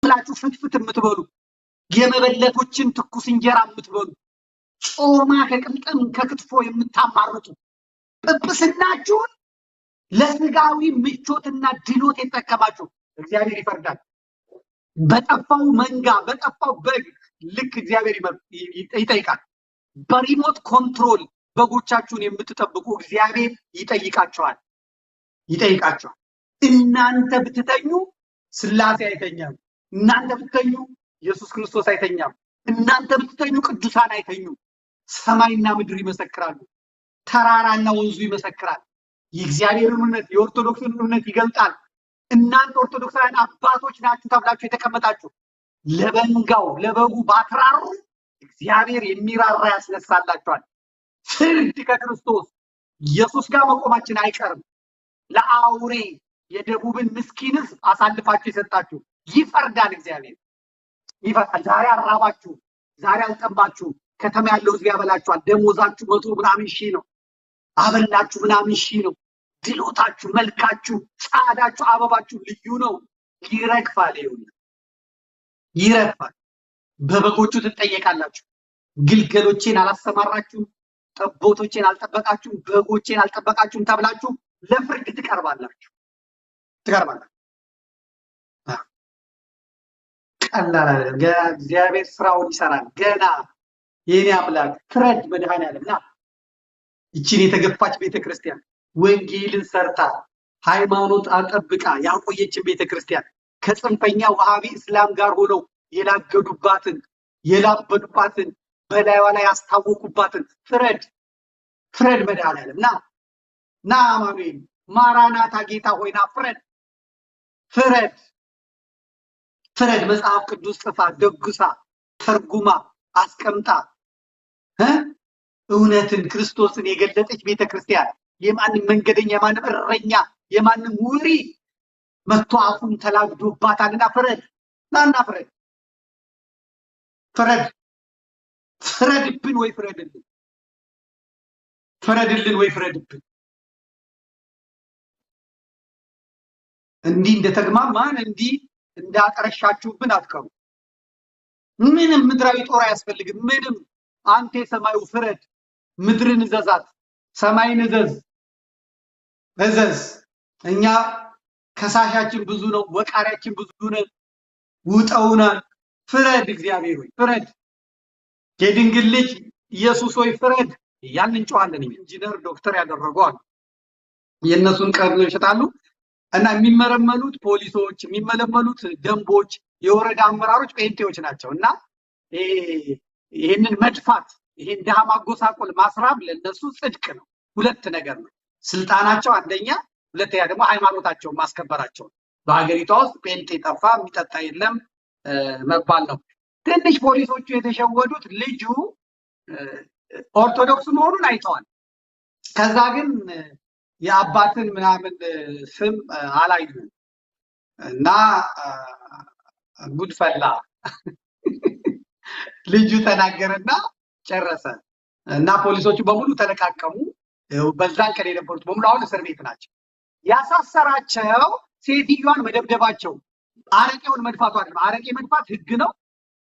ብላችሁ ፍትፍት የምትበሉ የመበለቶችን ትኩስ እንጀራ የምትበሉ ጾማ ከቅምጥም ከክትፎ የምታማርጡ ጵጵስናችሁን ለስጋዊ ምቾትና ድሎት የተጠቀማችሁ እግዚአብሔር ይፈርዳል። በጠፋው መንጋ በጠፋው በግ ልክ እግዚአብሔር ይጠይቃል። በሪሞት ኮንትሮል በጎቻችሁን የምትጠብቁ እግዚአብሔር ይጠይቃቸዋል። እናንተ ብትተኙ ስላሴ አይተኛም። እናንተ ብትተኙ ኢየሱስ ክርስቶስ አይተኛም። እናንተ ብትተኙ ቅዱሳን አይተኙም። ሰማይና ምድር ይመሰክራሉ። ተራራና ወንዙ ይመሰክራል። የእግዚአብሔርን እውነት የኦርቶዶክስን እውነት ይገልጣል። እናንተ ኦርቶዶክሳውያን አባቶች ናችሁ ተብላችሁ የተቀመጣችሁ ለበንጋው ለበጉ ባትራሩ እግዚአብሔር የሚራራ ያስነሳላችኋል። ፍርድ ከክርስቶስ ኢየሱስ ጋር መቆማችን አይቀርም። ለአውሬ የደቡብን ምስኪን ሕዝብ አሳልፋችሁ የሰጣችሁ ይፈርዳል። እግዚአብሔር ይፈርዳል። ዛሬ አራባችሁ፣ ዛሬ አልጠባችሁ። ከተማ ያለው ሕዝብ ያበላችኋል። ደሞዛችሁ 100 ምናምን ሺህ ነው። አበላችሁ ምናምን ሺህ ነው። ድሎታችሁ፣ መልካችሁ፣ ጻዳችሁ፣ አበባችሁ ልዩ ነው። ይረግፋል። ይረግፋል። በበጎቹ ትጠየቃላችሁ። ግልገሎቼን አላሰማራችሁም፣ ጠቦቶቼን አልጠበቃችሁም፣ በጎቼን አልጠበቃችሁም ተብላችሁ ለፍርድ ትቀርባላችሁ። ቀላል አይደለም። ገና እግዚአብሔር ስራውን ይሰራል። ገና የኔ አምላክ ፍረድ መድኃኔዓለም ና። ይቺን የተገፋች ቤተክርስቲያን ወንጌልን ሰርታ ሃይማኖት አጠብቃ ያቆየችን ቤተክርስቲያን ከጽንፈኛ ወሃቢ እስላም ጋር ሆነው የላገዱባትን የላበዱባትን በላይዋ ላይ ያስታወቁባትን ፍረድ መድኃኔዓለም ና አማኑኤል ማራናታ ጌታ ሆይና ፍረድ። መጽሐፍ ቅዱስ ጽፋ ደግሳ ተርጉማ አስቀምጣ እውነትን ክርስቶስን የገለጠች ቤተክርስቲያን የማንም መንገደኛ የማንም እረኛ የማንም ውሪ መጥቶ አፉን ተላግዶባታልና ናና ፍረድብን ወይ ፍረድልን። እንዲህ እንደተግማማን እንዲህ እንዳቀረሻችሁብን አትቀሩ። ምንም ምድራዊ ጦር አያስፈልግም። ምንም አንተ የሰማዩ ፍረድ፣ ምድርን እዘዛት፣ ሰማይን እዘዝ። እኛ ከሳሻችን ብዙ ነው፣ ወቃሪያችን ብዙ ነው፣ ውጠውናል። ፍረድ እግዚአብሔር ሆይ ፍረድ። የድንግል ልጅ ኢየሱስ ሆይ ፍረድ እያልን እንጨዋለን። ኢንጂነር ዶክተር ያደረጓል የነሱን ቀርብ ይሸጣሉ እና የሚመረመሉት ፖሊሶች የሚመለመሉት ደንቦች የወረዳ አመራሮች ጴንጤዎች ናቸው። እና ይሄንን መድፋት ይሄን ደሃ ማጎሳቆል ማስራብ ለነሱ ጽድቅ ነው። ሁለት ነገር ነው ስልጣናቸው፣ አንደኛ፣ ሁለተኛ ደግሞ ሃይማኖታቸውን ማስከበራቸው። በሀገሪቷ ውስጥ ጴንጤ ጠፋ የሚጠጣ የለም መባል ነው። ትንሽ ፖሊሶቹ የተሸወዱት ልጁ ኦርቶዶክስ መሆኑን አይተዋል። ከዛ ግን የአባትን ምናምን ስም አላዩም እና ጉድፈላ ልጁ ተናገረና ጨረሰ እና ፖሊሶቹ በሙሉ ተለቃቀሙ። በዛን ቀን የነበሩት በሙሉ አሁን እስር ቤት ናቸው። ያሳሰራቸው ሴትዮዋን መደብደባቸው፣ አረቄውን መድፋቱ አይደለም። አረቄ መድፋት ህግ ነው።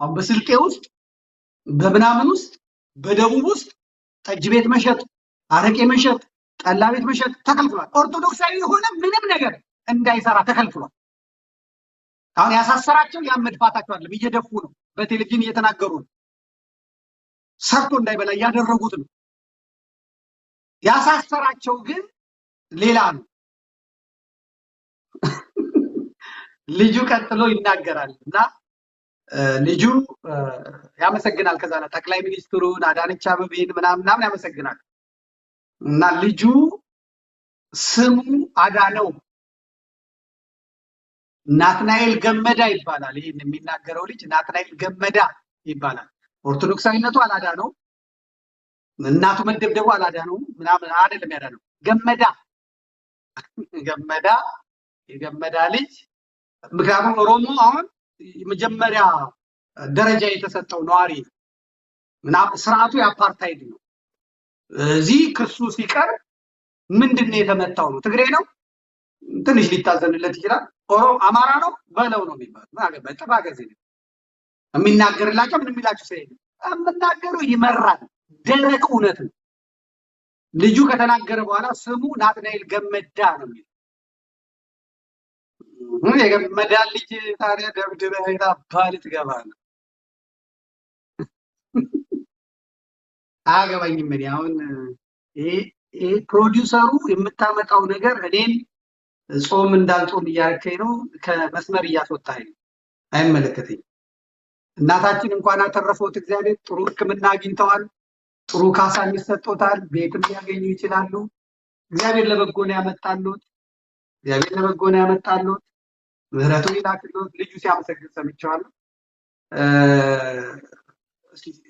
አሁን በስልጤ ውስጥ በምናምን ውስጥ በደቡብ ውስጥ ጠጅ ቤት መሸጥ፣ አረቄ መሸጥ፣ ጠላ ቤት መሸጥ ተከልክሏል። ኦርቶዶክሳዊ የሆነ ምንም ነገር እንዳይሰራ ተከልክሏል። አሁን ያሳሰራቸው ያን መድፋታቸው አይደለም፣ እየደፉ ነው። በቴሌቪዥን እየተናገሩ ነው። ሰርቶ እንዳይበላ እያደረጉት ነው። ያሳሰራቸው ግን ሌላ ነው። ልጁ ቀጥሎ ይናገራል እና ልጁ ያመሰግናል። ከዛ ጠቅላይ ሚኒስትሩን አዳነች አቤቤን ምናምን ያመሰግናል። እና ልጁ ስሙ አዳነው ናትናኤል ገመዳ ይባላል። ይሄን የሚናገረው ልጅ ናትናኤል ገመዳ ይባላል። ኦርቶዶክሳዊነቱ አላዳነው፣ እናቱ መደብደቡ አላዳነው ምናምን አይደለም ያዳነው። ገመዳ የገመዳ ልጅ። ምክንያቱም ኦሮሞ አሁን የመጀመሪያ ደረጃ የተሰጠው ነዋሪ እና ስርዓቱ የአፓርታይድ ነው። እዚህ ክሱ ሲቀርብ ምንድነው የተመታው ነው? ትግሬ ነው ትንሽ ሊታዘንለት ይችላል። አማራ ነው በለው ነው የሚባለው። ማለት በጥባ ገዜ የሚናገርላቸው ምን የሚላቸው ሰው የለም። የምናገረው ይመራል፣ ደረቅ እውነት ነው። ልጁ ከተናገረ በኋላ ስሙ ናትናኤል ገመዳ ነው የሚለው። የገመዳ ልጅ ታዲያ ደብድበህ የታባህ ልትገባ ነው? አያገባኝም። እኔ አሁን ይሄ ፕሮዲውሰሩ የምታመጣው ነገር እኔን ጾም እንዳልጾም እያደረከኝ ነው፣ ከመስመር እያስወጣኝ ነው። አይመለከተኝም። እናታችን እንኳን አተረፈውት እግዚአብሔር። ጥሩ ሕክምና አግኝተዋል፣ ጥሩ ካሳ ይሰጦታል፣ ቤትም ሊያገኙ ይችላሉ። እግዚአብሔር ለበጎ ነው ያመጣሉት። እግዚአብሔር ለበጎ ነው ያመጣሉት። ምህረቱን ይላክልዎት። ልጁ ሲያመሰግን ሰምቼዋለሁ፣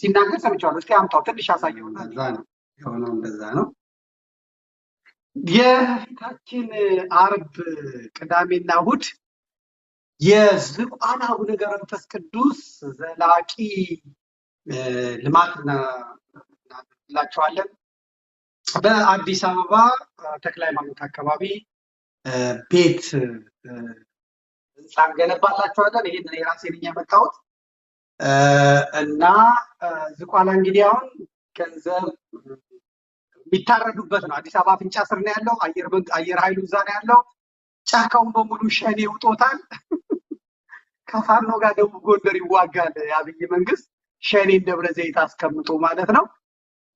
ሲናገር ሰምቼዋለሁ። እስኪ አምጣው ትንሽ አሳየውና። እዛ ነው የሆነው፣ እንደዛ ነው። የፊታችን አርብ፣ ቅዳሜና እሑድ የዝቋላ አቡነ ገብረ መንፈስ ቅዱስ ዘላቂ ልማት እናደርግላቸዋለን። በአዲስ አበባ ተክለ ሃይማኖት አካባቢ ቤት ህንፃ እንገነባላቸዋለን። ይህንን የራሴ ነኝ ያመጣሁት እና ዝቋላ እንግዲህ አሁን ገንዘብ የሚታረዱበት ነው። አዲስ አበባ አፍንጫ ስር ነው ያለው። አየር ኃይሉ እዛ ነው ያለው። ጫካውን በሙሉ ሸኔ ውጦታል። ከፋኖ ጋር ደቡብ ጎንደር ይዋጋል የአብይ መንግስት፣ ሸኔን ደብረ ዘይት አስቀምጦ ማለት ነው።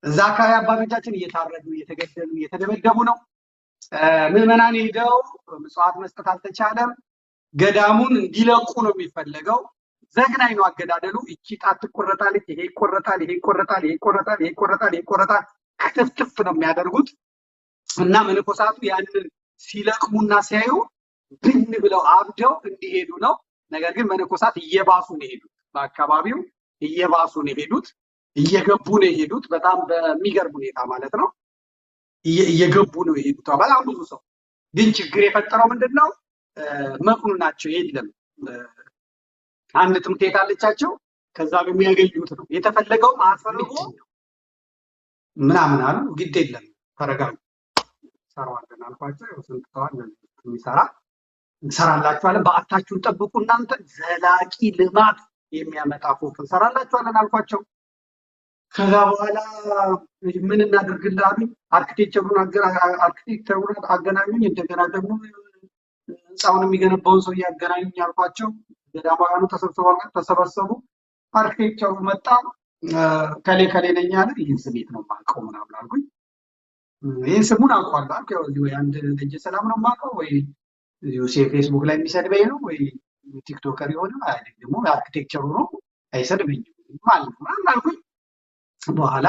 እዛ አካባቢ አባቶቻችን እየታረዱ እየተገደሉ እየተደበደቡ ነው። ምዕመናን ሄደው ምጽዋት መስጠት አልተቻለም። ገዳሙን እንዲለቁ ነው የሚፈለገው። ዘግናኝ ነው አገዳደሉ። እቺ ጣት ትቆረጣለች፣ ይሄ ይቆረጣል፣ ይሄ ይቆረጣል፣ ይሄ ይቆረጣል፣ ይሄ ይቆረጣል፣ ይሄ ይቆረጣል። ክትፍትፍ ነው የሚያደርጉት እና መነኮሳቱ ያንን ሲለቅሙና ሲያዩ ብን ብለው አብደው እንዲሄዱ ነው። ነገር ግን መነኮሳት እየባሱ ነው የሄዱት። በአካባቢው እየባሱ ነው የሄዱት፣ እየገቡ ነው የሄዱት። በጣም በሚገርም ሁኔታ ማለት ነው እየገቡ ነው የሄዱት። በጣም ብዙ ሰው ግን ችግር የፈጠረው ምንድነው? መቅኑ ናቸው። የለም አንድ ትምህርት ቤት አለቻቸው። ከዛ በሚያገኙት ነው የተፈለገው። አስፈልጎ ምናምን አሉ። ግድ የለም ተረጋጉ፣ ሰራዋለን አልኳቸው። ያው ስንትተዋል የሚሰራ እንሰራላችኋለን፣ በአታችሁን ጠብቁ፣ እናንተ ዘላቂ ልማት የሚያመጣ ፎቅ እንሰራላችኋለን አልኳቸው። ከዛ በኋላ ምን እናደርግልህ አሉኝ። አርኪቴክቸሩን አገናኙኝ። እንደገና ደግሞ ህንፃውን የሚገነባውን ሰው እያገናኙኝ አልኳቸው። ገዳማውያኑ ተሰበሰቡ። አርኪቴክቸሩ መጣ። ከሌ ከሌ ነኝ አለ። ይህን ስሜት ነው የማውቀው ምናምን አልኩኝ። ይህን ስሙን አውቀዋለሁ አልኩ። ያው ወይ አንድ ደጀ ሰላም ነው የማውቀው፣ ወይ ፌስቡክ ላይ የሚሰድበኝ ነው፣ ወይ ቲክቶከር የሆነ ደግሞ አርኪቴክቸሩ ነው አይሰድበኝም ማለት ነው ምናምን አልኩኝ። በኋላ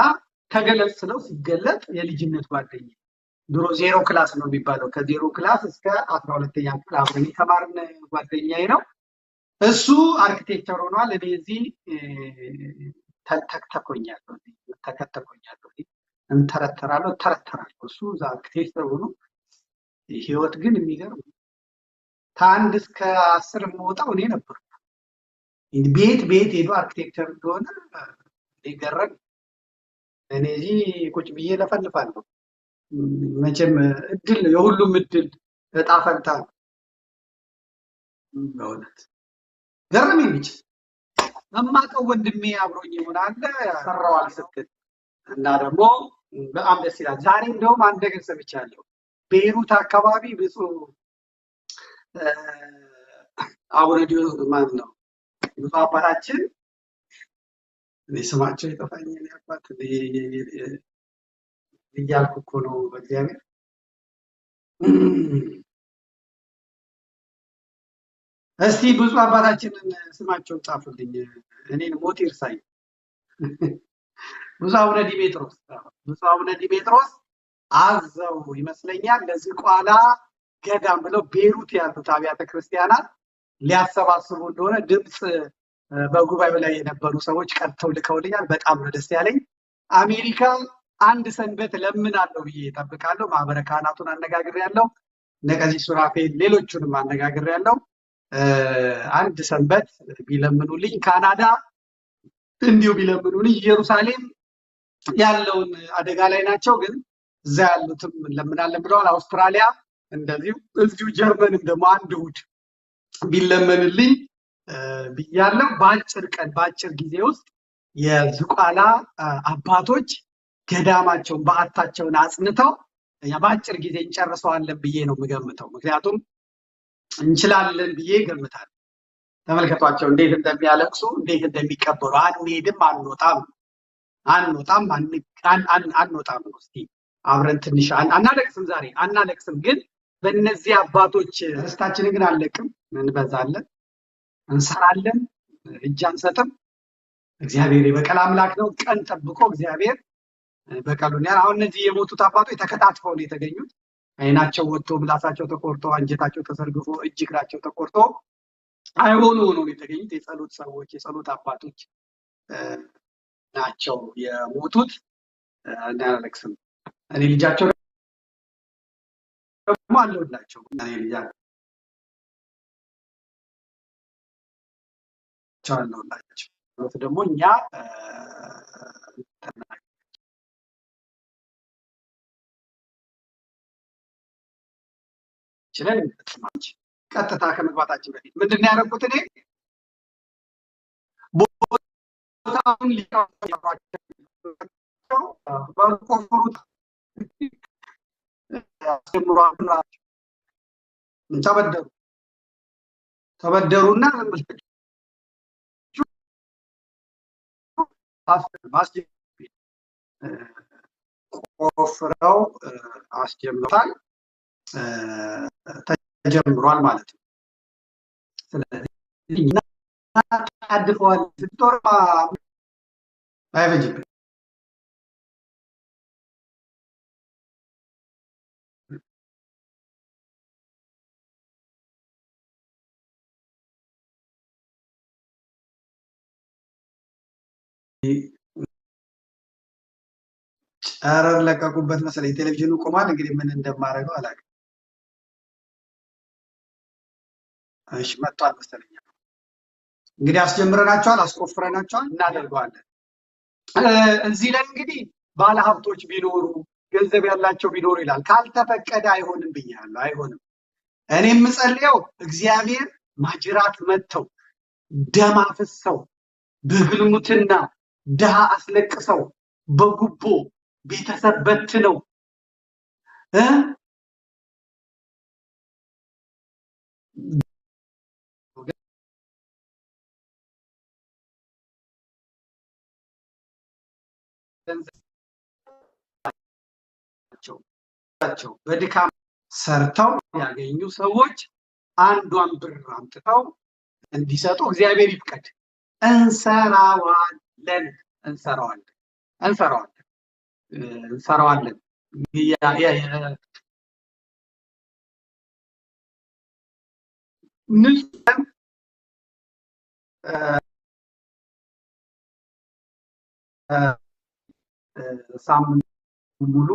ተገለጽ ስለው ሲገለጥ የልጅነት ጓደኛ ድሮ ዜሮ ክላስ ነው የሚባለው፣ ከዜሮ ክላስ እስከ 12ኛ ክፍል አብረን የተማርን ጓደኛዬ ነው። እሱ አርኪቴክቸር ሆኗል። እኔ እዚህ ተከተኮኛለሁ፣ እንተረተራለሁ፣ ተረተራለሁ። እሱ እዛ አርኪቴክቸር ሆኖ ህይወት ግን የሚገርም ከአንድ እስከ 10 የምወጣው እኔ ነበርኩ። ቤት ሄዶ አርኪቴክቸር እንደሆነ ይገረም። እኔ እዚህ ቁጭ ብዬ ለፈልፋለሁ። መቼም እድል ነው፣ የሁሉም እድል እጣ ፈንታ ነው። በእውነት ገርም የሚች እማቀው ወንድሜ አብሮኝ ይሆናል ሰራዋል ስትል እና ደግሞ በጣም ደስ ይላል። ዛሬ እንደውም አንድ ነገር ሰምቻለሁ። ቤይሩት አካባቢ ብፁዕ አቡነ ዲዮስ ማለት ነው ብፁዕ አባታችን እኔ ስማቸው የጠፋኝ አባት እያልኩ እኮ ነው በእግዚአብሔር። እስቲ ብፁዕ አባታችንን ስማቸውን ጻፉልኝ፣ እኔን ሞት ይርሳኝ። ብፁዕ አቡነ ዲሜጥሮስ አዘው ይመስለኛል ለዝቋላ ገዳም ብለው ቤይሩት ያሉት አብያተ ክርስቲያናት ሊያሰባስቡ እንደሆነ ድምፅ በጉባኤው ላይ የነበሩ ሰዎች ቀርተው ልከውልኛል። በጣም ነው ደስ ያለኝ። አሜሪካ አንድ ሰንበት ለምናለሁ ብዬ እጠብቃለሁ። ማህበረ ካህናቱን አነጋግሬያለሁ፣ ነቀሲስ ሱራፌል ሌሎቹንም አነጋግሬያለሁ። አንድ ሰንበት ቢለምኑልኝ፣ ካናዳ እንዲሁ ቢለምኑልኝ። ኢየሩሳሌም ያለውን አደጋ ላይ ናቸው፣ ግን እዛ ያሉትም እንለምናለን ብለዋል። አውስትራሊያ እንደዚሁ እዚሁ ጀርመንም ደግሞ አንድ እሑድ ቢለመንልኝ ብያለሁ። በአጭር ጊዜ ውስጥ የዝቋላ አባቶች ገዳማቸውን በዓታቸውን አጽንተው በአጭር ጊዜ እንጨርሰዋለን ብዬ ነው የምገምተው። ምክንያቱም እንችላለን ብዬ ገምታለሁ። ተመልከቷቸው እንዴት እንደሚያለቅሱ እንዴት እንደሚቀበሉ። አንሄድም፣ አንወጣም ነው። እስቲ አብረን ትንሽ አናለቅስም፣ ዛሬ አናለቅስም፣ ግን በእነዚህ አባቶች ርስታችንን ግን አንለቅም፣ እንበዛለን፣ እንሰራለን፣ እጅ አንሰጥም። እግዚአብሔር የበቀል አምላክ ነው። ቀን ጠብቆ እግዚአብሔር በቀሉን አሁን እነዚህ የሞቱት አባቶች ተከታትፈው ነው የተገኙት። አይናቸው ወጥቶ ምላሳቸው ተቆርጦ አንጀታቸው ተሰርግፎ እጅ እግራቸው ተቆርጦ አይሆኑ ሆኖ ነው የተገኙት። የጸሎት ሰዎች የጸሎት አባቶች ናቸው የሞቱት። አናለቅስም። እኔ ልጃቸው ደግሞ አለሁላቸው። እኔ ልጃቸው አለሁላቸው ደግሞ እኛ ችለን እንጥማች ቀጥታ ከመግባታችን በፊት ምንድነው ያደረኩት? እኔ ቦታውን ሊያቋቸው በቆፈሩት ተበደሩና ቆፍረው አስጀምሯል ተጀምሯል ማለት ነው። ስለዚህ አድፈዋል ስትጦር አይፈጅም። ጨረር ለቀቁበት መሰለኝ። ቴሌቪዥኑ ቆሟል። እንግዲህ ምን እንደማደርገው አላውቅም። እሺ መጥቷል መሰለኝ። እንግዲህ አስጀምረናቸዋል፣ አስቆፍረናቸዋል፣ እናደርገዋለን። እዚህ ላይ እንግዲህ ባለሀብቶች ቢኖሩ ገንዘብ ያላቸው ቢኖሩ ይላል። ካልተፈቀደ አይሆንም ብያለሁ። አይሆንም። እኔ የምጸልየው እግዚአብሔር ማጅራት መተው ደም አፍሰው በግልሙትና ድሃ አስለቅሰው በጉቦ ቤተሰብ በትነው በድካም ሰርተው ያገኙ ሰዎች አንዷን ብር አምጥተው እንዲሰጡ እግዚአብሔር ይፍቀድ። እንሰራዋለን። ንጹህ ሳምንት ሙሉ